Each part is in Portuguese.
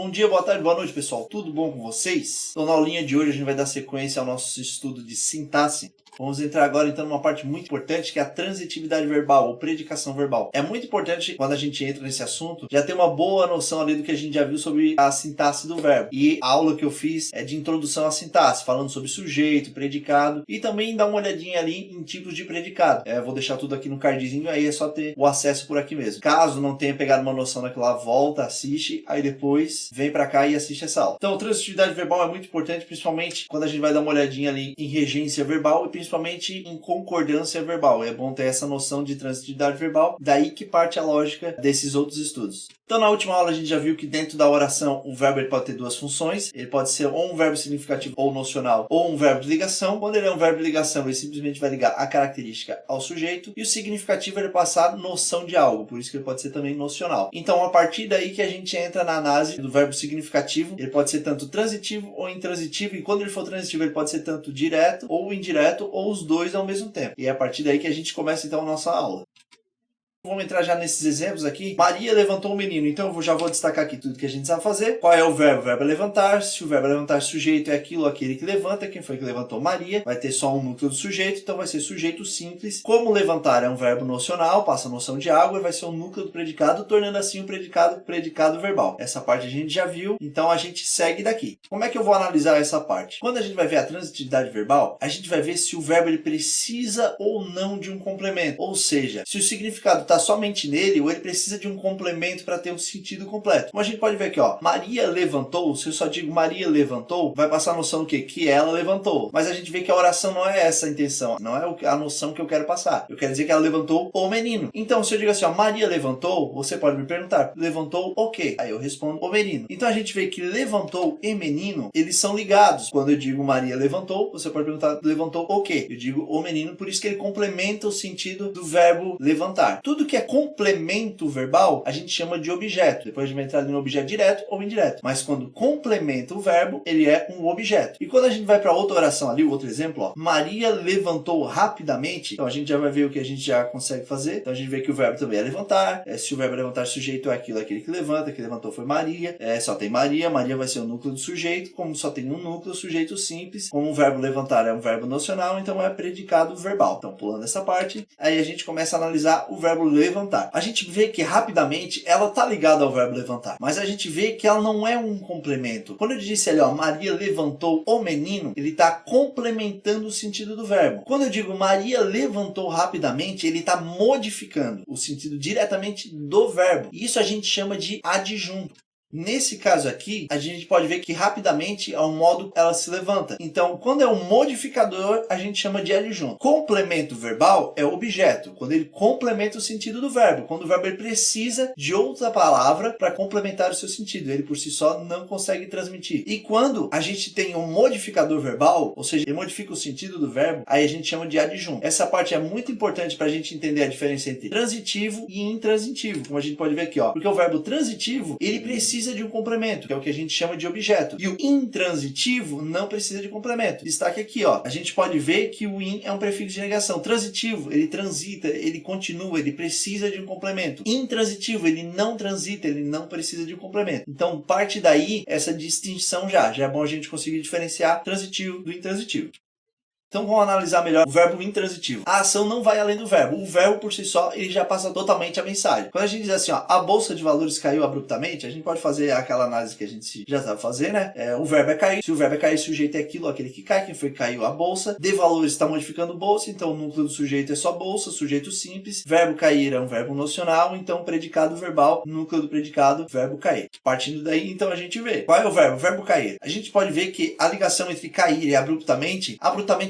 Bom dia, boa tarde, boa noite, pessoal. Tudo bom com vocês? Então, na aulinha de hoje a gente vai dar sequência ao nosso estudo de sintaxe. Vamos entrar agora então numa parte muito importante que é a transitividade verbal ou predicação verbal. É muito importante quando a gente entra nesse assunto já ter uma boa noção ali do que a gente já viu sobre a sintaxe do verbo. E a aula que eu fiz é de introdução à sintaxe, falando sobre sujeito, predicado e também dar uma olhadinha ali em tipos de predicado. Vou deixar tudo aqui no cardzinho, aí é só ter o acesso por aqui mesmo. Caso não tenha pegado uma noção daquilo lá, volta, assiste, aí depois vem pra cá e assiste essa aula. Então, transitividade verbal é muito importante, principalmente quando a gente vai dar uma olhadinha ali em regência verbal e principalmente em concordância verbal. É bom ter essa noção de transitividade verbal, daí que parte a lógica desses outros estudos. Então, na última aula a gente já viu que dentro da oração o verbo ele pode ter duas funções. Ele pode ser ou um verbo significativo ou nocional, ou um verbo de ligação. Quando ele é um verbo de ligação, ele simplesmente vai ligar a característica ao sujeito. E o significativo ele passar noção de algo, por isso que ele pode ser também nocional. Então, a partir daí que a gente entra na análise do verbo significativo. Ele pode ser tanto transitivo ou intransitivo. E quando ele for transitivo, ele pode ser tanto direto ou indireto, ou os dois ao mesmo tempo. E é a partir daí que a gente começa então a nossa aula. Vamos entrar já nesses exemplos aqui. Maria levantou o menino. Então eu já vou destacar aqui tudo que a gente sabe fazer. Qual é o verbo? O verbo é levantar. Se o verbo é levantar, sujeito é aquilo, aquele que levanta. Quem foi que levantou? Maria. Vai ter só um núcleo do sujeito, então vai ser sujeito simples. Como levantar é um verbo nocional, passa a noção de algo, e vai ser o núcleo do predicado, tornando assim o predicado verbal. Essa parte a gente já viu, então a gente segue daqui. Como é que eu vou analisar essa parte? Quando a gente vai ver a transitividade verbal, a gente vai ver se o verbo ele precisa ou não de um complemento. Ou seja, se o significado está somente nele, ou ele precisa de um complemento para ter um sentido completo. Como a gente pode ver aqui, ó, Maria levantou, se eu só digo Maria levantou, vai passar a noção do quê? Que ela levantou. Mas a gente vê que a oração não é essa a intenção, não é a noção que eu quero passar. Eu quero dizer que ela levantou o menino. Então, se eu digo assim, ó, Maria levantou, você pode me perguntar, levantou o quê? Aí eu respondo, o menino. Então a gente vê que levantou e menino, eles são ligados. Quando eu digo Maria levantou, você pode perguntar, levantou o quê? Eu digo o menino, por isso que ele complementa o sentido do verbo levantar. Tudo que é complemento verbal, a gente chama de objeto. Depois a gente vai entrar ali no objeto direto ou indireto. Mas quando complementa o verbo, ele é um objeto. E quando a gente vai para outra oração ali, o outro exemplo, ó, Maria levantou rapidamente, então a gente já vai ver o que a gente já consegue fazer. Então a gente vê que o verbo também é levantar. Se o verbo é levantar, sujeito é aquilo, aquele que levanta, que levantou foi Maria. Só tem Maria, Maria vai ser o núcleo do sujeito. Como só tem um núcleo, sujeito simples. Como o verbo levantar é um verbo nocional, então é predicado verbal. Então pulando essa parte, aí a gente começa a analisar o verbo levantar. A gente vê que rapidamente ela está ligada ao verbo levantar, mas a gente vê que ela não é um complemento. Quando eu disse ali, ó, Maria levantou o menino, ele está complementando o sentido do verbo. Quando eu digo Maria levantou rapidamente, ele está modificando o sentido diretamente do verbo. Isso a gente chama de adjunto. Nesse caso aqui, a gente pode ver que rapidamente é o modo ela se levanta. Então, quando é um modificador, a gente chama de adjunto. Complemento verbal é objeto, quando ele complementa o sentido do verbo. Quando o verbo ele precisa de outra palavra para complementar o seu sentido. Ele por si só não consegue transmitir. E quando a gente tem um modificador verbal, ou seja, ele modifica o sentido do verbo, aí a gente chama de adjunto. Essa parte é muito importante para a gente entender a diferença entre transitivo e intransitivo. Como a gente pode ver aqui, ó. Porque o verbo transitivo, ele precisa de um complemento, que é o que a gente chama de objeto. E o intransitivo não precisa de complemento. Destaque aqui, ó. A gente pode ver que o in é um prefixo de negação. Transitivo, ele transita, ele continua, ele precisa de um complemento. Intransitivo, ele não transita, ele não precisa de um complemento. Então, parte daí essa distinção já. Já é bom a gente conseguir diferenciar transitivo do intransitivo. Então vamos analisar melhor o verbo intransitivo. A ação não vai além do verbo. O verbo por si só, ele já passa totalmente a mensagem. Quando a gente diz assim, ó, a bolsa de valores caiu abruptamente, a gente pode fazer aquela análise que a gente já sabe fazer, né? O verbo é cair. Se o verbo é cair, sujeito é aquilo, aquele que cai. Quem foi que caiu? A bolsa. De valores está modificando bolsa, então o núcleo do sujeito é só bolsa, sujeito simples. Verbo cair é um verbo nocional, então predicado verbal, núcleo do predicado, verbo cair. Partindo daí, então a gente vê. Qual é o verbo? O verbo cair. A gente pode ver que a ligação entre cair e abruptamente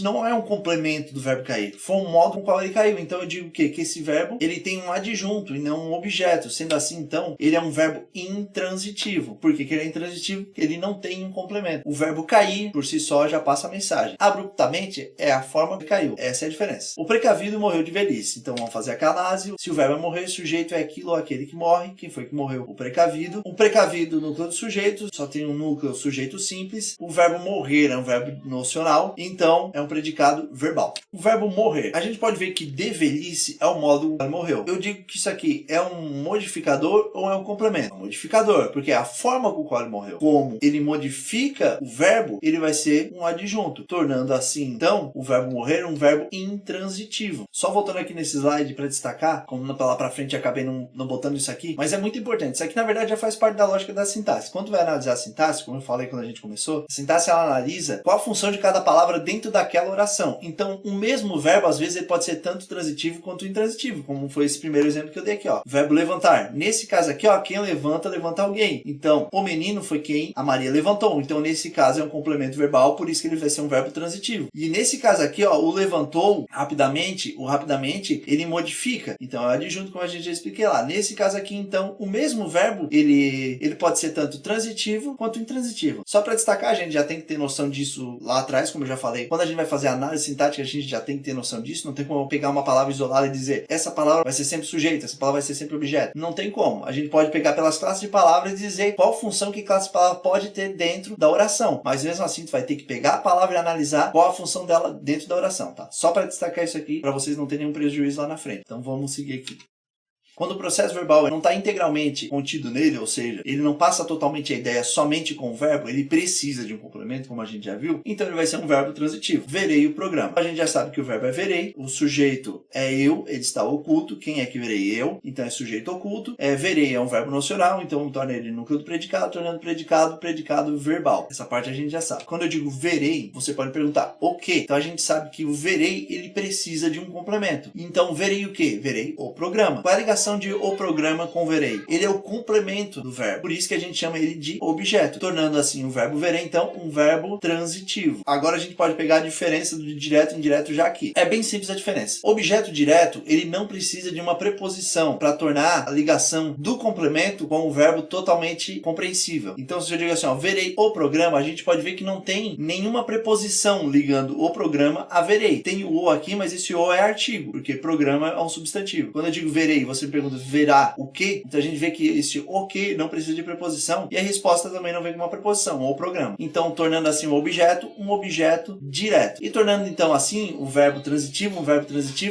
não é um complemento do verbo cair. Foi um modo com o qual ele caiu. Então eu digo o quê? Que esse verbo ele tem um adjunto e não um objeto. Sendo assim, então, ele é um verbo intransitivo. Por que ele é intransitivo? Ele não tem um complemento. O verbo cair, por si só, já passa a mensagem. Abruptamente é a forma que caiu. Essa é a diferença. O precavido morreu de velhice. Então vamos fazer a canase. Se o verbo é morrer, sujeito é aquilo ou aquele que morre. Quem foi que morreu? O precavido. O precavido, núcleo do sujeito, só tem um núcleo sujeito simples. O verbo morrer é um verbo nocional. Então é um predicado verbal. O verbo morrer. A gente pode ver que de velhice é o modo que ele morreu. Eu digo que isso aqui é um modificador ou é um complemento? É um modificador, porque é a forma com qual ele morreu. Como ele modifica o verbo, ele vai ser um adjunto, tornando assim, então, o verbo morrer um verbo intransitivo. Só voltando aqui nesse slide para destacar, como lá para frente acabei não botando isso aqui, mas é muito importante. Isso aqui, na verdade, já faz parte da lógica da sintaxe. Quando vai analisar a sintaxe, como eu falei quando a gente começou, a sintaxe ela analisa qual a função de cada palavra dentro daquela oração. Então, o mesmo verbo, às vezes, ele pode ser tanto transitivo quanto intransitivo, como foi esse primeiro exemplo que eu dei aqui, ó. Verbo levantar. Nesse caso aqui, ó, quem levanta, levanta alguém. Então, o menino foi quem a Maria levantou. Então, nesse caso, é um complemento verbal, por isso que ele vai ser um verbo transitivo. E nesse caso aqui, ó, o levantou rapidamente, o rapidamente, ele modifica. Então, é adjunto, como a gente já expliquei lá. Nesse caso aqui, então, o mesmo verbo, ele pode ser tanto transitivo quanto intransitivo. Só para destacar, a gente já tem que ter noção disso lá atrás, como eu já falei. Quando a gente vai fazer análise sintática, a gente já tem que ter noção disso. Não tem como eu pegar uma palavra isolada e dizer essa palavra vai ser sempre sujeito, essa palavra vai ser sempre objeto. Não tem como. A gente pode pegar pelas classes de palavras e dizer qual função que classe de palavra pode ter dentro da oração. Mas mesmo assim, tu vai ter que pegar a palavra e analisar qual a função dela dentro da oração, tá? Só para destacar isso aqui, para vocês não terem nenhum prejuízo lá na frente. Então vamos seguir aqui. Quando o processo verbal não está integralmente contido nele, ou seja, ele não passa totalmente a ideia somente com o verbo, ele precisa de um complemento, como a gente já viu, então ele vai ser um verbo transitivo. Verei o programa. A gente já sabe que o verbo é verei, o sujeito é eu, ele está oculto. Quem é que verei? Eu, então é sujeito oculto. Verei é um verbo nocional, então torna ele núcleo do predicado, tornando predicado verbal. Essa parte a gente já sabe. Quando eu digo verei, você pode perguntar o quê? Então a gente sabe que o verei, ele precisa de um complemento. Então verei o quê? Verei o programa. Qual é a ligação de o programa com verei? Ele é o complemento do verbo. Por isso que a gente chama ele de objeto, tornando assim o verbo verei, então, um verbo transitivo. Agora a gente pode pegar a diferença do direto e indireto já aqui. É bem simples a diferença. Objeto direto, ele não precisa de uma preposição para tornar a ligação do complemento com o verbo totalmente compreensível. Então, se eu digo assim, ó, verei o programa, a gente pode ver que não tem nenhuma preposição ligando o programa a verei. Tem o aqui, mas esse o é artigo, porque programa é um substantivo. Quando eu digo verei, você me pergunta, verá o quê? Então a gente vê que esse o quê não precisa de preposição e a resposta também não vem com uma preposição, ou programa. Então, tornando assim um objeto direto. E tornando então assim um verbo transitivo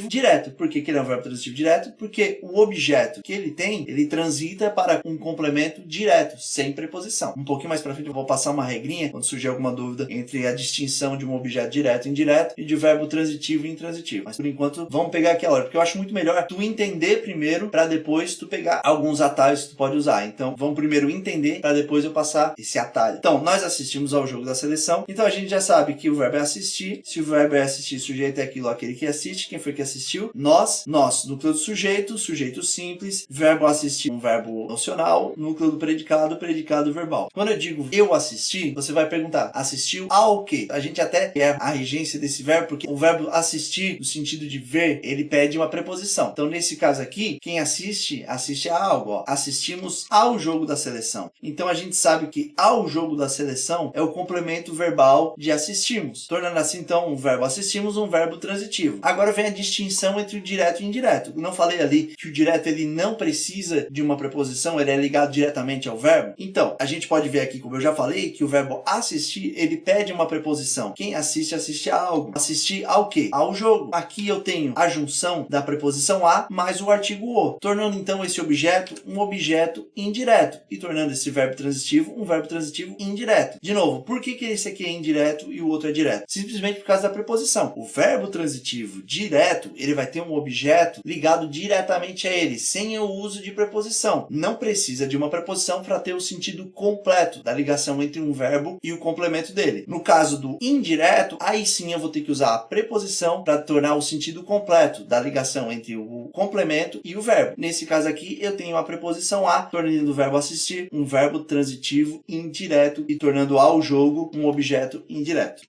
direto. Por que ele é um verbo transitivo direto? Porque o objeto que ele tem, ele transita para um complemento direto, sem preposição. Um pouquinho mais para frente eu vou passar uma regrinha, quando surgir alguma dúvida entre a distinção de um objeto direto e indireto e de verbo transitivo e intransitivo. Mas por enquanto, vamos pegar aqui a hora, porque eu acho muito melhor tu entender primeiro para depois tu pegar alguns atalhos que tu pode usar. Então, vamos primeiro entender para depois eu passar esse atalho. Então, nós assistimos ao jogo da seleção. Então, a gente já sabe que o verbo é assistir. Se o verbo é assistir, o sujeito é aquilo, aquele que assiste. Quem foi que assistiu? Nós, núcleo do sujeito simples. Verbo assistir, um verbo nocional. Núcleo do predicado verbal. Quando eu digo eu assisti, você vai perguntar, assistiu ao quê? A gente até quer a regência desse verbo, porque o verbo assistir, no sentido de ver, ele pede uma preposição. Então, nesse caso aqui, quem assiste a algo. Ó. Assistimos ao jogo da seleção. Então a gente sabe que ao jogo da seleção é o complemento verbal de assistimos. Tornando assim então o verbo assistimos um verbo transitivo. Agora vem a distinção entre o direto e o indireto. Eu não falei ali que o direto ele não precisa de uma preposição, ele é ligado diretamente ao verbo? Então, a gente pode ver aqui, como eu já falei, que o verbo assistir, ele pede uma preposição. Quem assiste, assiste a algo. Assistir ao quê? Ao jogo. Aqui eu tenho a junção da preposição a mais o artigo o, tornando então esse objeto um objeto indireto e tornando esse verbo transitivo um verbo transitivo indireto. De novo, por que esse aqui é indireto e o outro é direto? Simplesmente por causa da preposição. O verbo transitivo direto, ele vai ter um objeto ligado diretamente a ele, sem o uso de preposição. Não precisa de uma preposição para ter o sentido completo da ligação entre um verbo e o complemento dele. No caso do indireto, aí sim eu vou ter que usar a preposição para tornar o sentido completo da ligação entre o complemento e o verbo. Nesse caso aqui, eu tenho a preposição a, tornando o verbo assistir um verbo transitivo indireto e tornando ao jogo um objeto indireto.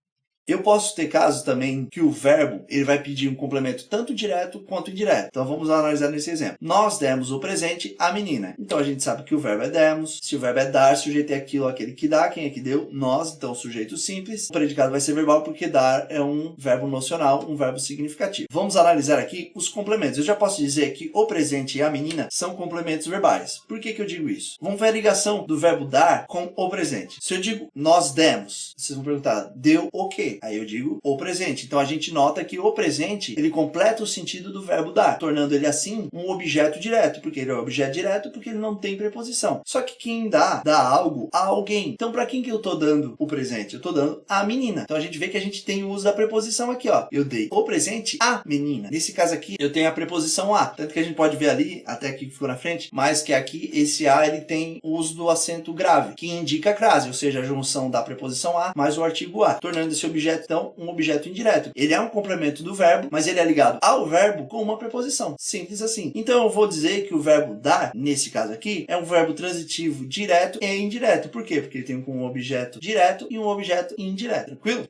Eu posso ter casos também que o verbo ele vai pedir um complemento tanto direto quanto indireto. Então vamos analisar nesse exemplo. Nós demos o presente à menina. Então a gente sabe que o verbo é demos. Se o verbo é dar, o sujeito é aquilo, aquele que dá. Quem é que deu? Nós. Então sujeito simples. O predicado vai ser verbal porque dar é um verbo nocional, um verbo significativo. Vamos analisar aqui os complementos. Eu já posso dizer que o presente e a menina são complementos verbais. Por que eu digo isso? Vamos ver a ligação do verbo dar com o presente. Se eu digo nós demos, vocês vão perguntar, deu o quê? Aí eu digo o presente. Então a gente nota que o presente, ele completa o sentido do verbo dar, tornando ele assim um objeto direto, porque ele é um objeto direto porque ele não tem preposição. Só que quem dá algo a alguém. Então para quem que eu tô dando o presente? Eu tô dando a menina. Então a gente vê que a gente tem o uso da preposição aqui, ó. Eu dei o presente à menina. Nesse caso aqui, eu tenho a preposição a. Tanto que a gente pode ver ali, até aqui que ficou na frente, mas que aqui esse a, ele tem o uso do acento grave, que indica a crase, ou seja, a junção da preposição a mais o artigo a, tornando esse objeto, então, um objeto indireto. Ele é um complemento do verbo, mas ele é ligado ao verbo com uma preposição. Simples assim. Então eu vou dizer que o verbo dar, nesse caso aqui, é um verbo transitivo direto e indireto. Por quê? Porque ele tem um objeto direto e um objeto indireto. Tranquilo?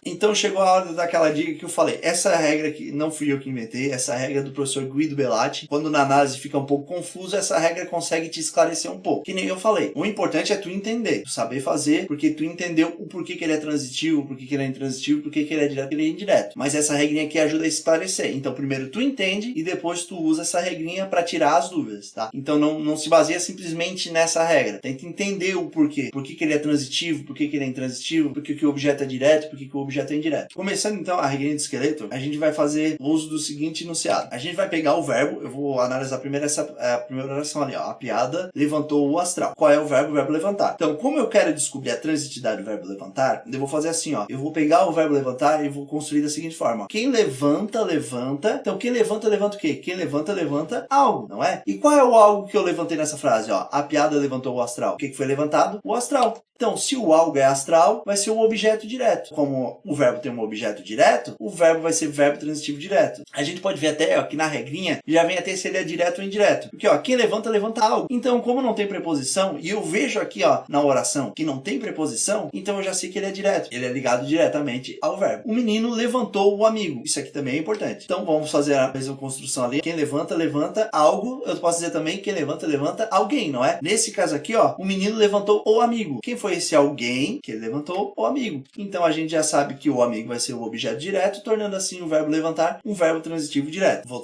Então chegou a hora daquela dica que eu falei. Essa regra aqui não fui eu que inventei, essa regra é do professor Guido Belatti. Quando na análise fica um pouco confuso, essa regra consegue te esclarecer um pouco. Que nem eu falei. O importante é tu entender, tu saber fazer, porque tu entendeu o porquê que ele é transitivo, porquê que ele é intransitivo, porquê que ele é direto e ele é indireto. Mas essa regrinha aqui ajuda a esclarecer. Então primeiro tu entende e depois tu usa essa regrinha para tirar as dúvidas, tá? Então não se baseia simplesmente nessa regra. Tenta entender o porquê. Porquê que ele é transitivo, porquê que ele é intransitivo, porquê que o objeto é direto, porquê que o objeto é indireto. Começando então a regrinha do esqueleto, a gente vai fazer uso do seguinte enunciado. A gente vai pegar o verbo, eu vou analisar primeiro a primeira oração ali, ó. A piada levantou o astral. Qual é o verbo? O verbo levantar. Então, como eu quero descobrir a transitividade do verbo levantar, eu vou fazer assim, ó. Eu vou pegar o verbo levantar e vou construir da seguinte forma, ó. Quem levanta, levanta. Então, quem levanta, levanta o quê? Quem levanta, levanta algo, não é? E qual é o algo que eu levantei nessa frase, ó? A piada levantou o astral. O que foi levantado? O astral. Então, se o algo é astral, vai ser um objeto direto. Como o verbo tem um objeto direto, o verbo vai ser verbo transitivo direto. A gente pode ver até, ó, que na regrinha já vem até se ele é direto ou indireto. Porque, ó, quem levanta, levanta algo. Então, como não tem preposição, e eu vejo aqui, ó, na oração que não tem preposição, então eu já sei que ele é direto. Ele é ligado diretamente ao verbo. O menino levantou o amigo. Isso aqui também é importante. Então, vamos fazer a mesma construção ali. Quem levanta, levanta algo. Eu posso dizer também quem levanta, levanta alguém, não é? Nesse caso aqui, ó, o menino levantou o amigo. Quem foi esse alguém que ele levantou? O amigo. Então a gente já sabe que o amigo vai ser o objeto direto, tornando assim o verbo levantar um verbo transitivo direto. Vou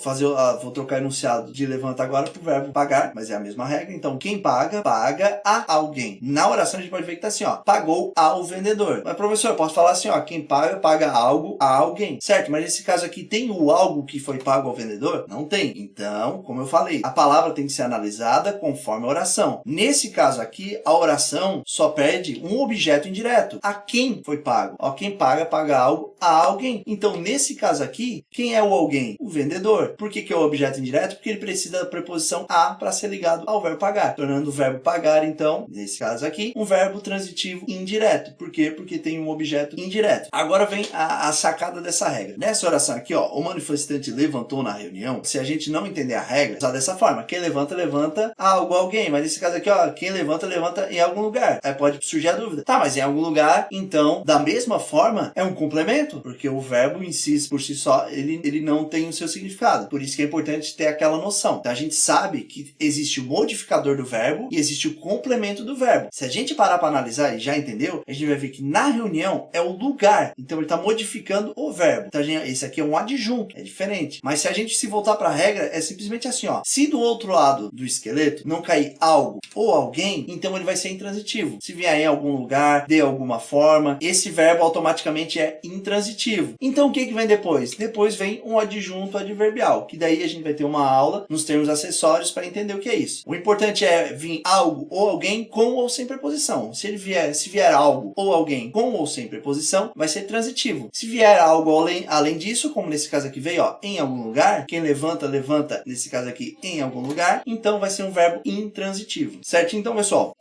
trocar o enunciado de levanta agora para o verbo pagar, mas é a mesma regra. Então quem paga, paga a alguém. Na oração a gente pode ver que tá assim, ó, pagou ao vendedor. Mas professor, eu posso falar assim, ó, quem paga, paga algo a alguém. Certo, mas nesse caso aqui tem o algo que foi pago ao vendedor? Não tem. Então, como eu falei, a palavra tem que ser analisada conforme a oração. Nesse caso aqui, a oração só pede um objeto indireto. A quem foi pago? Ó, quem paga, paga algo a alguém. Então, nesse caso aqui, quem é o alguém? O vendedor. Por que é o objeto indireto? Porque ele precisa da preposição a para ser ligado ao verbo pagar, tornando o verbo pagar, então, nesse caso aqui, um verbo transitivo indireto. Por quê? Porque tem um objeto indireto. Agora vem a sacada dessa regra. Nessa oração aqui, ó, o manifestante levantou na reunião. Se a gente não entender a regra, usar dessa forma. Quem levanta, levanta algo a alguém. Mas nesse caso aqui, ó, quem levanta, levanta em algum lugar. Aí pode surgir a dúvida. Tá, mas em algum lugar, então, da mesma forma, é um complemento, porque o verbo em si, por si só, ele não tem o seu significado. Por isso que é importante ter aquela noção. Então, a gente sabe que existe o modificador do verbo e existe o complemento do verbo. Se a gente parar para analisar e já entendeu, a gente vai ver que na reunião é o lugar. Então, ele está modificando o verbo. Então, esse aqui é um adjunto, é diferente. Mas se a gente se voltar para a regra, é simplesmente assim, ó. Se do outro lado do esqueleto não cair algo ou alguém, então ele vai ser intransitivo. Se vier em algum lugar, de alguma forma, esse verbo automaticamente é intransitivo. Então o que vem depois? Depois vem um adjunto adverbial, que daí a gente vai ter uma aula nos termos acessórios para entender o que é isso. O importante é vir algo ou alguém com ou sem preposição. Se vier algo ou alguém com ou sem preposição, vai ser transitivo. Se vier algo além disso, como nesse caso aqui veio, ó, em algum lugar, quem levanta, levanta, nesse caso aqui, em algum lugar, então vai ser um verbo intransitivo. Certo? Então, pessoal,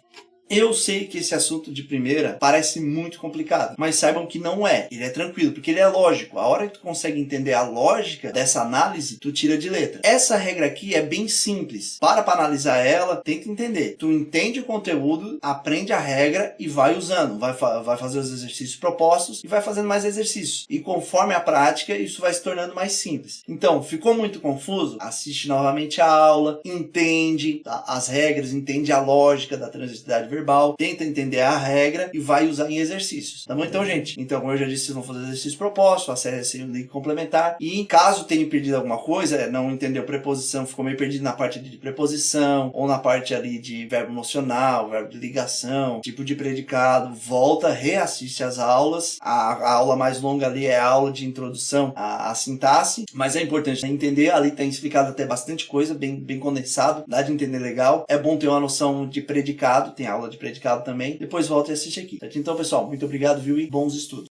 eu sei que esse assunto de primeira parece muito complicado, mas saibam que não é. Ele é tranquilo, porque ele é lógico. A hora que tu consegue entender a lógica dessa análise, tu tira de letra. Essa regra aqui é bem simples. Para analisar ela, tenta entender. Tu entende o conteúdo, aprende a regra e vai usando. Vai fazer os exercícios propostos e vai fazendo mais exercícios. E conforme a prática, isso vai se tornando mais simples. Então, ficou muito confuso? Assiste novamente a aula, entende as regras, entende a lógica da transitividade verbal. verbal, tenta entender a regra e vai usar em exercícios, tá bom? Então, gente, como eu já disse, vocês vão fazer exercício proposto, acesse o link complementar e caso tenha perdido alguma coisa, não entendeu preposição, ficou meio perdido na parte de preposição ou na parte ali de verbo nocional, verbo de ligação, tipo de predicado, volta, reassiste as aulas, a aula mais longa ali é a aula de introdução à sintaxe, mas é importante entender, ali tem explicado até bastante coisa, bem condensado, dá de entender legal, é bom ter uma noção de predicado, tem aula de predicado também, depois volta e assiste aqui, certo? Então, pessoal, muito obrigado, viu, e bons estudos.